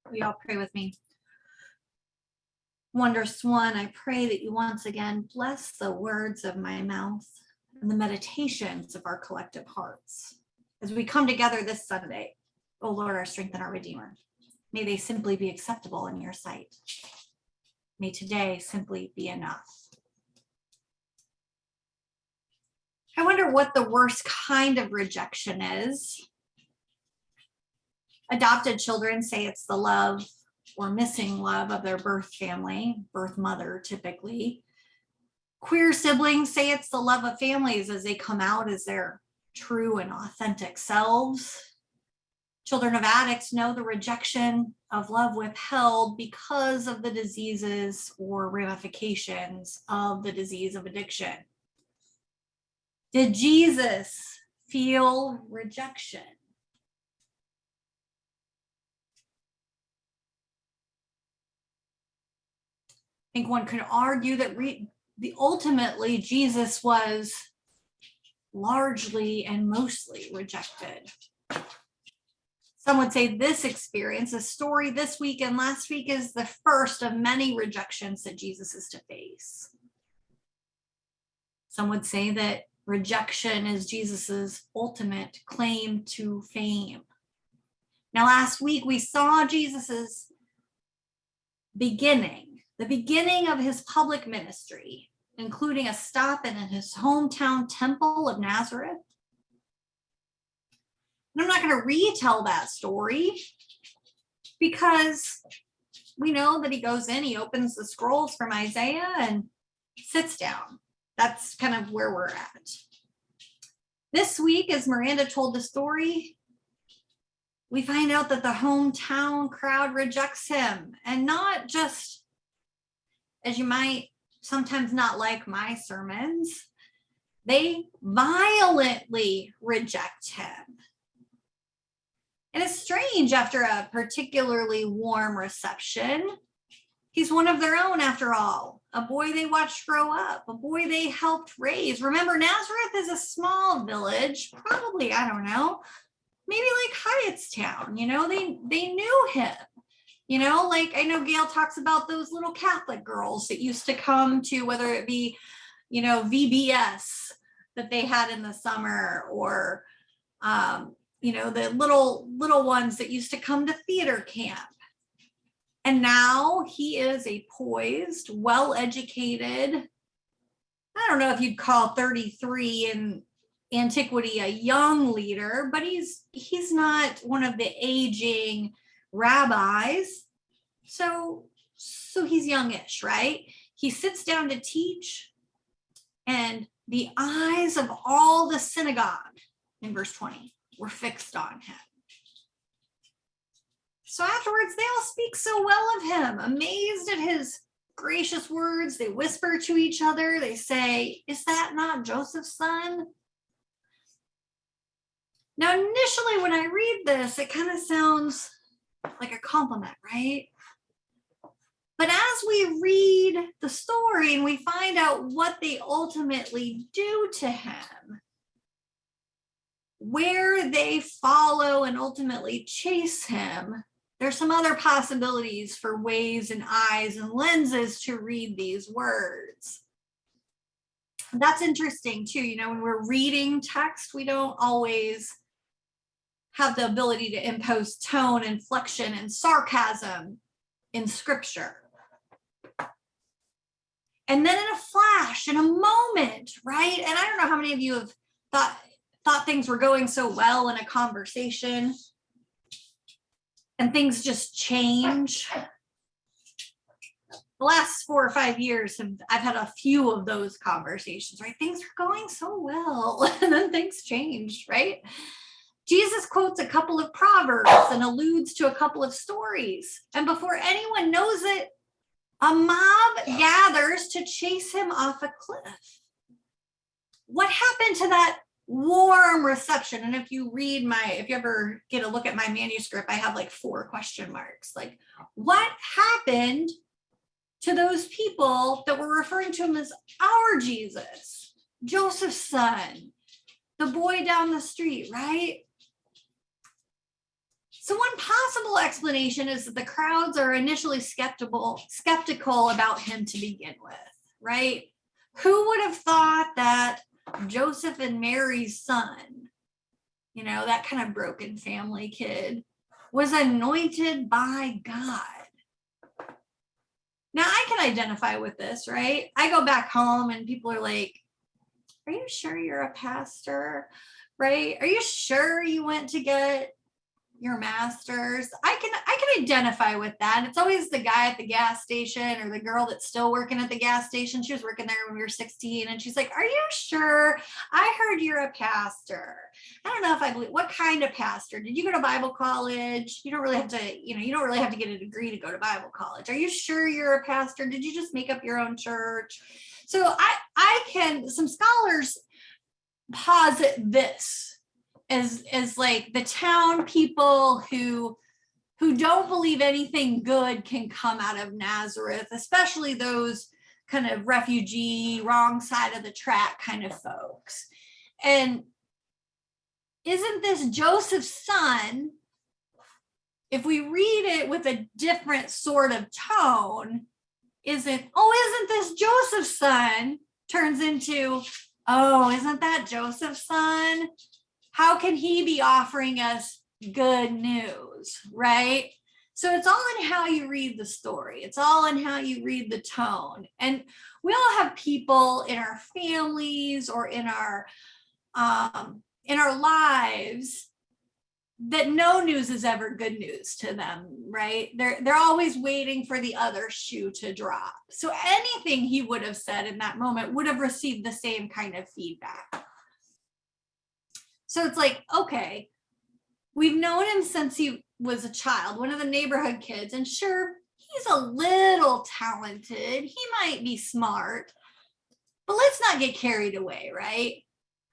Will you all pray with me? Wondrous One, I pray that you once again bless the words of my mouth and the meditations of our collective hearts as we come together this Sunday. O Lord, our strength and our Redeemer, may they simply be acceptable in your sight. May today simply be enough. I wonder what the worst kind of rejection is. Adopted children say it's the love or missing love of their birth family, birth mother typically. Queer siblings say it's the love of families as they come out as their true and authentic selves. Children of addicts know the rejection of love withheld because of the diseases or ramifications of the disease of addiction. Did Jesus feel rejection? I think one could argue that ultimately Jesus was largely and mostly rejected. Some would say this experience, the story this week and last week, is the first of many rejections that Jesus is to face. Some would say that rejection is Jesus's ultimate claim to fame. Now, last week we saw Jesus's beginning, the beginning of his public ministry, including a stop in his hometown temple of Nazareth. And I'm not going to retell that story because we know that he goes in, he opens the scrolls from Isaiah and sits down. That's kind of where we're at. This week, as Miranda told the story, we find out that the hometown crowd rejects him, and not just, as you might sometimes not like my sermons, they violently reject him. And it's strange after a particularly warm reception. He's one of their own after all, a boy they watched grow up, a boy they helped raise. Remember, Nazareth is a small village, probably, I don't know, maybe like Hyattstown, they knew him. Like I know Gail talks about those little Catholic girls that used to come to, whether it be, VBS that they had in the summer, or, the little ones that used to come to theater camp. And now he is a poised, well-educated, I don't know if you'd call 33 in antiquity a young leader, but he's not one of the aging rabbis. So he's youngish, right? He sits down to teach, and the eyes of all the synagogue in verse 20 were fixed on him. So afterwards, they all speak so well of him, amazed at his gracious words. They whisper to each other. They say, "Is that not Joseph's son?" Now, initially, when I read this, it kind of sounds like a compliment, right? But as we read the story and we find out what they ultimately do to him, where they follow and ultimately chase him, there's some other possibilities for ways and eyes and lenses to read these words. That's interesting too. When we're reading text, we don't always have the ability to impose tone, inflection, and sarcasm in scripture. And then in a flash, in a moment, right? And I don't know how many of you have thought things were going so well in a conversation and things just change. The last 4 or 5 years, I've had a few of those conversations, right? Things are going so well, and then things changed, right? Jesus quotes a couple of proverbs and alludes to a couple of stories. And before anyone knows it, a mob gathers to chase him off a cliff. What happened to that warm reception? And if you ever get a look at my manuscript, I have like 4 question marks. Like, what happened to those people that were referring to him as our Jesus, Joseph's son, the boy down the street, right? So one possible explanation is that the crowds are initially skeptical about him to begin with, right? Who would have thought that Joseph and Mary's son, that kind of broken family kid, was anointed by God? Now I can identify with this, right? I go back home and people are like, are you sure you're a pastor? Right? Are you sure you went to get your master's? I can identify with that. It's always the guy at the gas station or the girl that's still working at the gas station. She was working there when we were 16 and she's like, are you sure? I heard you're a pastor. I don't know if I believe. What kind of pastor? Did you go to Bible college? You don't really have to, you don't really have to get a degree to go to Bible college. Are you sure you're a pastor? Did you just make up your own church? So some scholars posit this as like the town people who don't believe anything good can come out of Nazareth, especially those kind of refugee, wrong side of the track kind of folks. And isn't this Joseph's son? If we read it with a different sort of tone, isn't this Joseph's son? Turns into, oh, isn't that Joseph's son? How can he be offering us good news, right? So it's all in how you read the story. It's all in how you read the tone. And we all have people in our families or in our lives that no news is ever good news to them, right? They're always waiting for the other shoe to drop. So anything he would have said in that moment would have received the same kind of feedback. So it's like, okay, we've known him since he was a child, one of the neighborhood kids, and sure, he's a little talented. He might be smart, but let's not get carried away, right?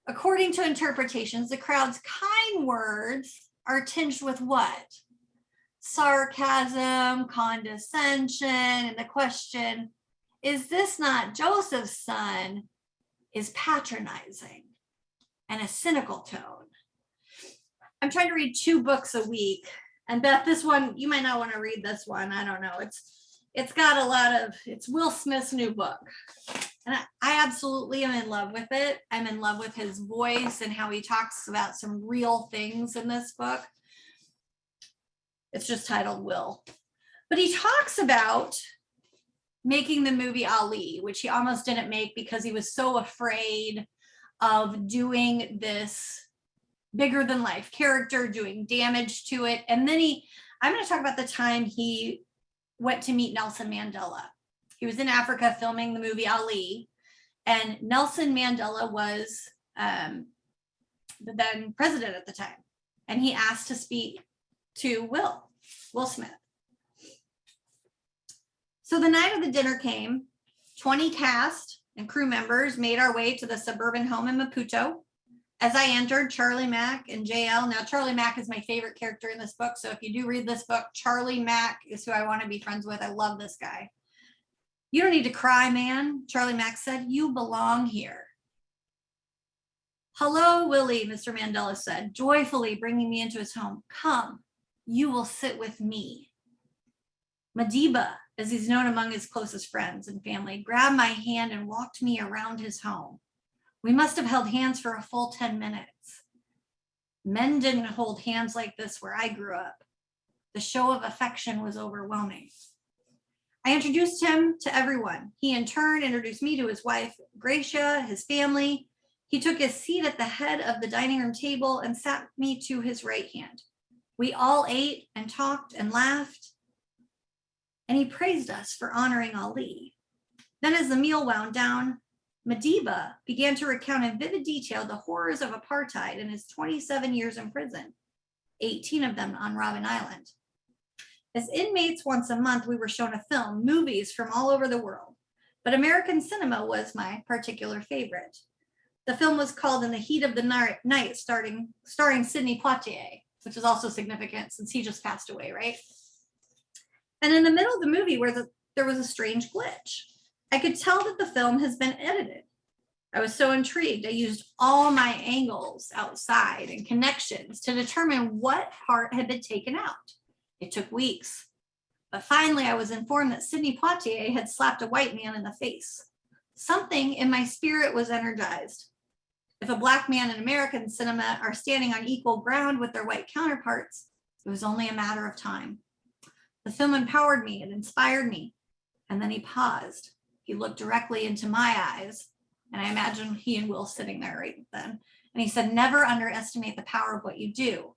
According to interpretations, the crowd's kind words are tinged with what? Sarcasm, condescension, and the question, is this not Joseph's son, is patronizing and a cynical tone. I'm trying to read 2 books a week. And Beth, this one, you might not want to read this one. I don't know. It's got it's Will Smith's new book. And I absolutely am in love with it. I'm in love with his voice and how he talks about some real things in this book. It's just titled Will. But he talks about making the movie Ali, which he almost didn't make because he was so afraid of doing this bigger than life character, doing damage to it. And then I'm going to talk about the time he went to meet Nelson Mandela. He was in Africa filming the movie Ali, and Nelson Mandela was the then president at the time. And he asked to speak to Will Smith. So the night of the dinner came, 20 cast and crew members made our way to the suburban home in Maputo. As I entered, Charlie Mack and JL. Now, Charlie Mack is my favorite character in this book. So if you do read this book, Charlie Mack is who I want to be friends with. I love this guy. You don't need to cry, man, Charlie Mack said. You belong here. Hello, Willie, Mr. Mandela said, joyfully bringing me into his home. Come, you will sit with me. Madiba, as he's known among his closest friends and family, grabbed my hand and walked me around his home. We must have held hands for a full 10 minutes. Men didn't hold hands like this where I grew up. The show of affection was overwhelming. I introduced him to everyone. He in turn introduced me to his wife, Gracia, his family. He took his seat at the head of the dining room table and sat me to his right hand. We all ate and talked and laughed. And he praised us for honoring Ali. Then as the meal wound down, Madiba began to recount in vivid detail the horrors of apartheid in his 27 years in prison, 18 of them on Robben Island. As inmates once a month, we were shown a film, movies from all over the world, but American cinema was my particular favorite. The film was called In the Heat of the Night, starring Sidney Poitier, which is also significant since he just passed away, right? And in the middle of the movie there was a strange glitch. I could tell that the film has been edited. I was so intrigued. I used all my angles outside and connections to determine what part had been taken out. It took weeks, but finally I was informed that Sidney Poitier had slapped a white man in the face. Something in my spirit was energized. If a Black man in American cinema are standing on equal ground with their white counterparts, it was only a matter of time. The film empowered me, it inspired me. And then he paused. He looked directly into my eyes, and I imagine he and Will sitting there right then. And he said, never underestimate the power of what you do.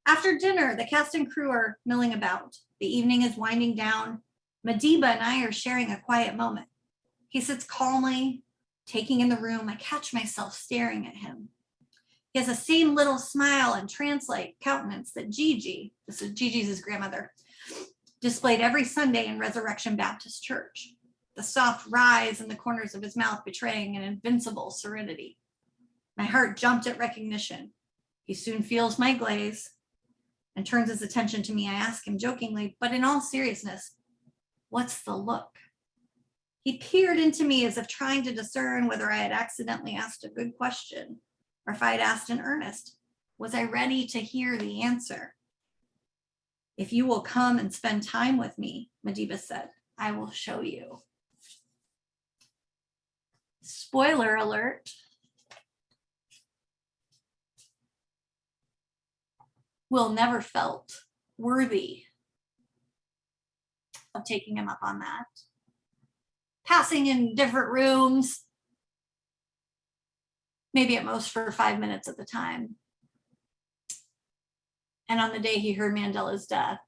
After dinner, the cast and crew are milling about. The evening is winding down. Madiba and I are sharing a quiet moment. He sits calmly, taking in the room. I catch myself staring at him. He has the same little smile and translate countenance that Gigi, this is Gigi's his grandmother, displayed every Sunday in Resurrection Baptist Church. The soft rise in the corners of his mouth betraying an invincible serenity. My heart jumped at recognition. He soon feels my glaze and turns his attention to me. I ask him jokingly, but in all seriousness, what's the look? He peered into me as if trying to discern whether I had accidentally asked a good question or if I had asked in earnest. Was I ready to hear the answer? If you will come and spend time with me, Madiba said, I will show you. Spoiler alert. Will never felt worthy of taking him up on that. Passing in different rooms, maybe at most for 5 minutes at the time. And on the day he heard Mandela's death,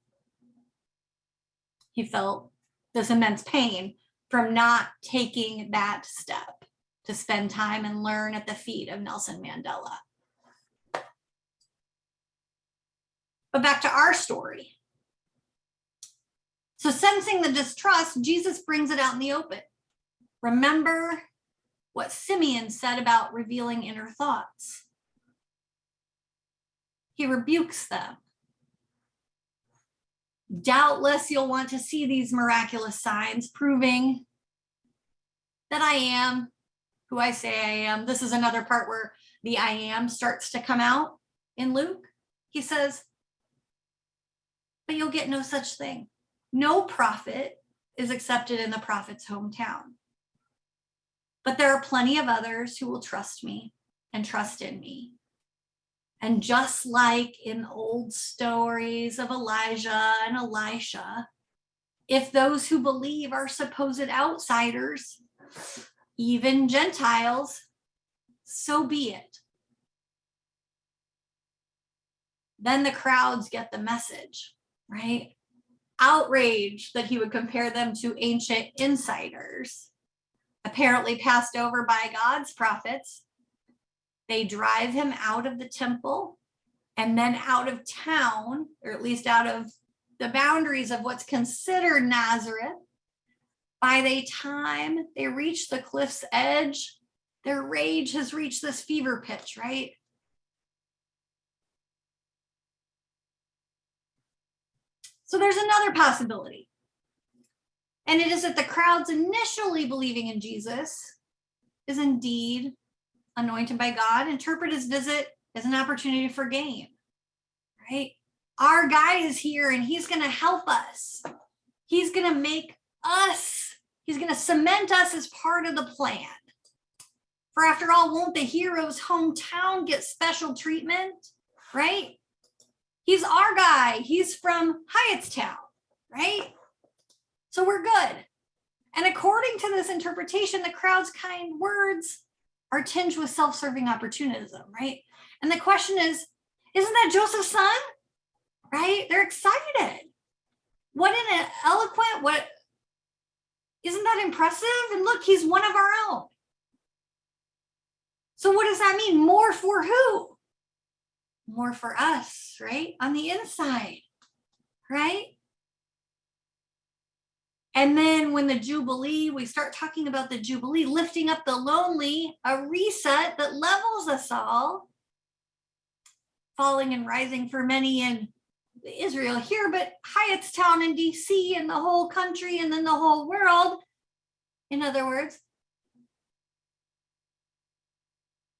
he felt this immense pain from not taking that step to spend time and learn at the feet of Nelson Mandela. But back to our story. So sensing the distrust, Jesus brings it out in the open. Remember what Simeon said about revealing inner thoughts. He rebukes them. Doubtless you'll want to see these miraculous signs proving that I am who I say I am. This is another part where the I am starts to come out in Luke. He says, but you'll get no such thing. No prophet is accepted in the prophet's hometown. But there are plenty of others who will trust me and trust in me. And just like in old stories of Elijah and Elisha, if those who believe are supposed outsiders, even Gentiles, so be it. Then the crowds get the message, right? Outraged that he would compare them to ancient insiders, apparently passed over by God's prophets. They drive him out of the temple and then out of town, or at least out of the boundaries of what's considered Nazareth. By the time they reach the cliff's edge, their rage has reached this fever pitch, right? So there's another possibility. And it is that the crowds initially believing in Jesus is indeed anointed by God, interpret his visit as an opportunity for gain, right? Our guy is here and he's going to help us. He's going to make us, he's going to cement us as part of the plan. For after all, won't the hero's hometown get special treatment, right? He's our guy. He's from Hyattstown, right? So we're good. And according to this interpretation, the crowd's kind words are tinged with self-serving opportunism, right? And the question is, isn't that Joseph's son? Right? They're excited. What an eloquent, what, isn't that impressive? And look, he's one of our own. So what does that mean? More for who? More for us, right? On the inside, right? And then when the Jubilee, we start talking about the Jubilee, lifting up the lonely, a reset that levels us all, falling and rising for many in Israel here, but Hyattstown in DC and the whole country and then the whole world. In other words,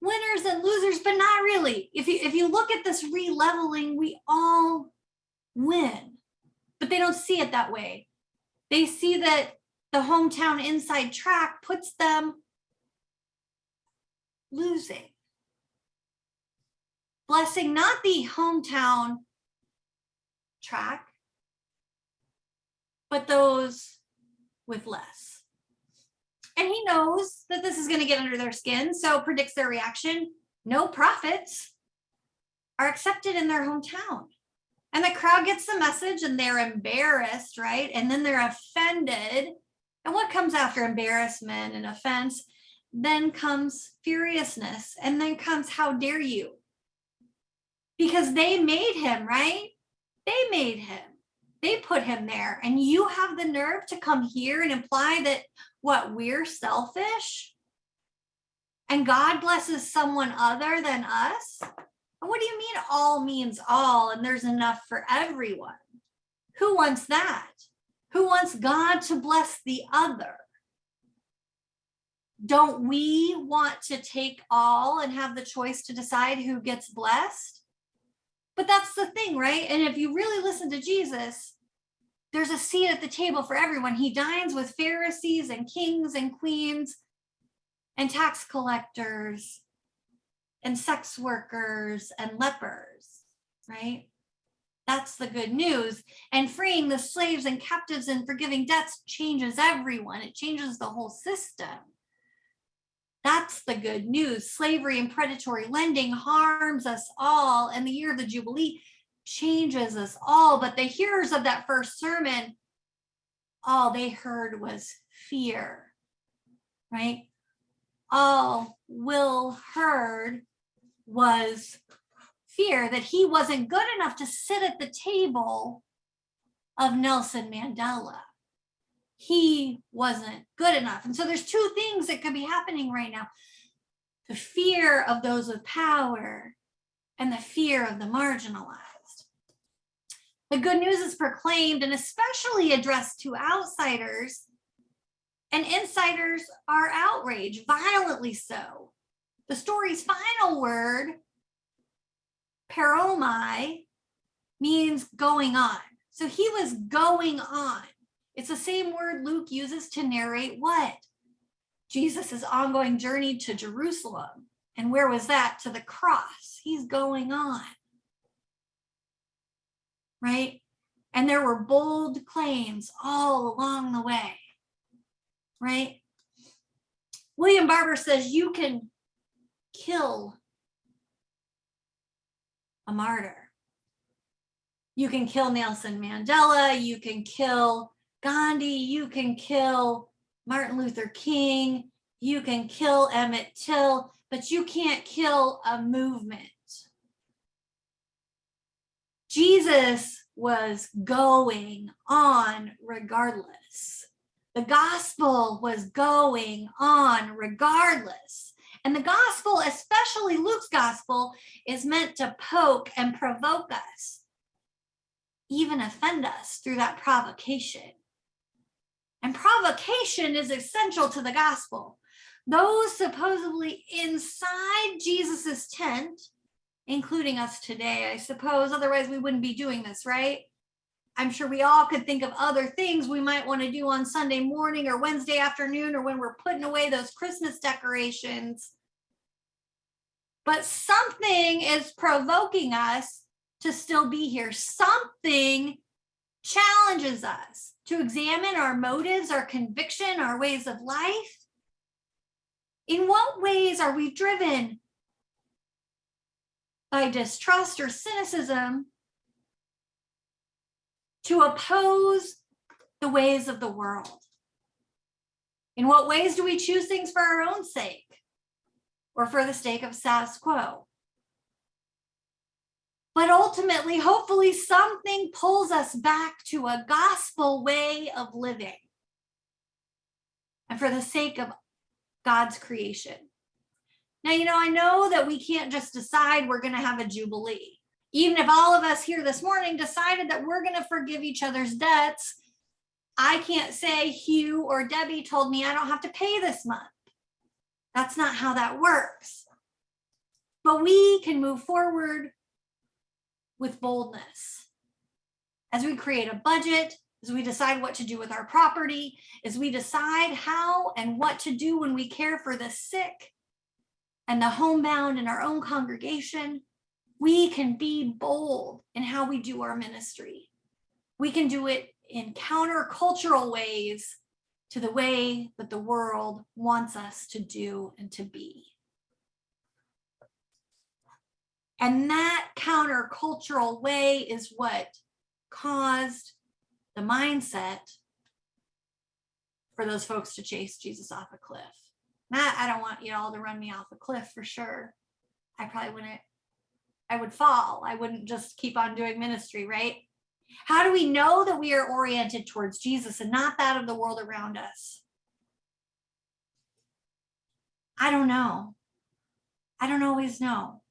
winners and losers, but not really. If you look at this re-leveling, we all win, but they don't see it that way. They see that the hometown inside track puts them losing. Blessing not the hometown track, but those with less. And he knows that this is going to get under their skin, so predicts their reaction. No prophets are accepted in their hometown. And the crowd gets the message and they're embarrassed, right? And then they're offended. And what comes after embarrassment and offense? Then comes furiousness. And then comes, how dare you? Because they made him, right? They made him. They put him there. And you have the nerve to come here and imply that, what, we're selfish? And God blesses someone other than us? And what do you mean all means all and there's enough for everyone? Who wants that? Who wants God to bless the other? Don't we want to take all and have the choice to decide who gets blessed? But that's the thing, right? And if you really listen to Jesus, there's a seat at the table for everyone. He dines with Pharisees and kings and queens and tax collectors and sex workers and lepers, right? That's the good news. And freeing the slaves and captives and forgiving debts changes everyone. It changes the whole system. That's the good news. Slavery and predatory lending harms us all, and the year of the Jubilee changes us all. But the hearers of that first sermon, all they heard was fear, right? All Will heard was fear that he wasn't good enough to sit at the table of Nelson Mandela. He wasn't good enough. And so there's two things that could be happening right now. The fear of those with power and the fear of the marginalized. The good news is proclaimed and especially addressed to outsiders, and insiders are outraged, violently so. The story's final word, paromai, means going on. So he was going on. It's the same word Luke uses to narrate what? Jesus' ongoing journey to Jerusalem. And where was that? To the cross. He's going on. Right? And there were bold claims all along the way. Right? William Barber says you can kill a martyr. You can kill Nelson Mandela. You can kill Gandhi. You can kill Martin Luther King. You can kill Emmett Till, but you can't kill a movement. Jesus was going on regardless. The gospel was going on regardless. And the gospel, especially Luke's gospel, is meant to poke and provoke us, even offend us through that provocation. And provocation is essential to the gospel. Those supposedly inside Jesus's tent, including us today, I suppose, otherwise we wouldn't be doing this, right? I'm sure we all could think of other things we might want to do on Sunday morning or Wednesday afternoon or when we're putting away those Christmas decorations. But something is provoking us to still be here. Something challenges us to examine our motives, our conviction, our ways of life. In what ways are we driven by distrust or cynicism to oppose the ways of the world? In what ways do we choose things for our own sake or for the sake of status quo? But ultimately, hopefully, something pulls us back to a gospel way of living and for the sake of God's creation. Now, I know that we can't just decide we're going to have a jubilee. Even if all of us here this morning decided that we're going to forgive each other's debts, I can't say Hugh or Debbie told me I don't have to pay this month. That's not how that works. But we can move forward with boldness as we create a budget, as we decide what to do with our property, as we decide how and what to do when we care for the sick and the homebound in our own congregation. We can be bold in how we do our ministry. We can do it in countercultural ways to the way that the world wants us to do and to be. And that countercultural way is what caused the mindset for those folks to chase Jesus off a cliff. Now, I don't want you all to run me off a cliff for sure. I probably wouldn't, I would fall. I wouldn't just keep on doing ministry, right? How do we know that we are oriented towards Jesus and not that of the world around us? I don't know. I don't always know.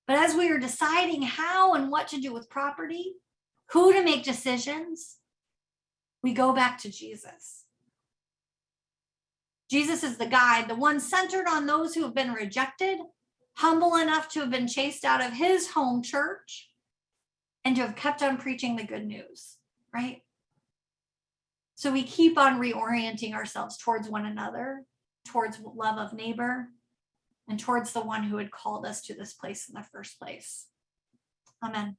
But as we are deciding how and what to do with property, who to make decisions, we go back to Jesus. Jesus is the guide, the one centered on those who have been rejected, humble enough to have been chased out of his home church, and to have kept on preaching the good news, right? So we keep on reorienting ourselves towards one another, towards love of neighbor, and towards the one who had called us to this place in the first place. Amen.